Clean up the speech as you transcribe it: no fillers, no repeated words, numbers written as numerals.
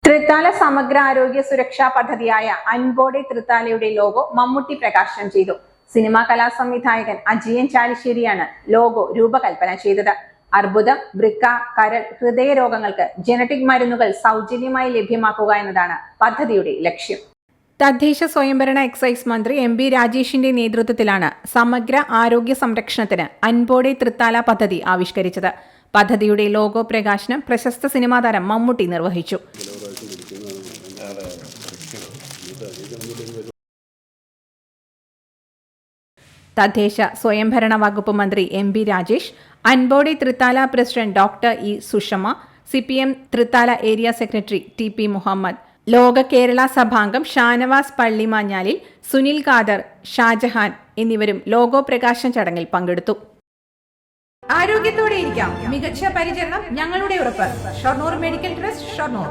തൃത്താല സമഗ്ര ആരോഗ്യ സുരക്ഷാ പദ്ധതിയായ അൻബോഡി തൃത്താലയുടെ ലോഗോ മമ്മൂട്ടി പ്രകാശനം ചെയ്തു. സിനിമാ കലാ സംവിധായകൻ അജിയൻ ചാലിശ്ശേരിയാണ് ലോഗോ രൂപകൽപ്പന ചെയ്തത്. അർബുദം, വൃക്ക, കരൾ, ഹൃദയ രോഗങ്ങൾക്ക് ജനറ്റിക് മരുന്നുകൾ സൗജന്യമായി ലഭ്യമാക്കുക എന്നതാണ് പദ്ധതിയുടെ ലക്ഷ്യം. തദ്ദേശ സ്വയംഭരണ എക്സൈസ് മന്ത്രി എം ബി രാജേഷിന്റെ നേതൃത്വത്തിലാണ് സമഗ്ര ആരോഗ്യ സംരക്ഷണത്തിന് അൻബോഡി തൃത്താല പദ്ധതി ആവിഷ്കരിച്ചത്. പദ്ധതിയുടെ ലോഗോ പ്രകാശനം പ്രശസ്ത സിനിമാ താരം മമ്മൂട്ടി നിർവഹിച്ചു. തദ്ദേശ സ്വയംഭരണ വകുപ്പ് മന്ത്രി എം ബി രാജേഷ്, അൻബോഡി Thrithala president doctor E Sushama, CPM Thrithala area secretary TP Muhammad, ലോക കേരള സഭാംഗം ഷാനവാസ് പള്ളിമാഞ്ഞാലിൽ, സുനിൽ ഖാദർ, ഷാജഹാൻ എന്നിവരും ലോഗോ പ്രകാശന ചടങ്ങിൽ പങ്കെടുത്തു. ആരോഗ്യത്തോടെ ഇരിക്കാം, മികച്ച പരിചരണം ഞങ്ങളുടെ ഉറപ്പ്. Shoranur medical trust, Shoranur.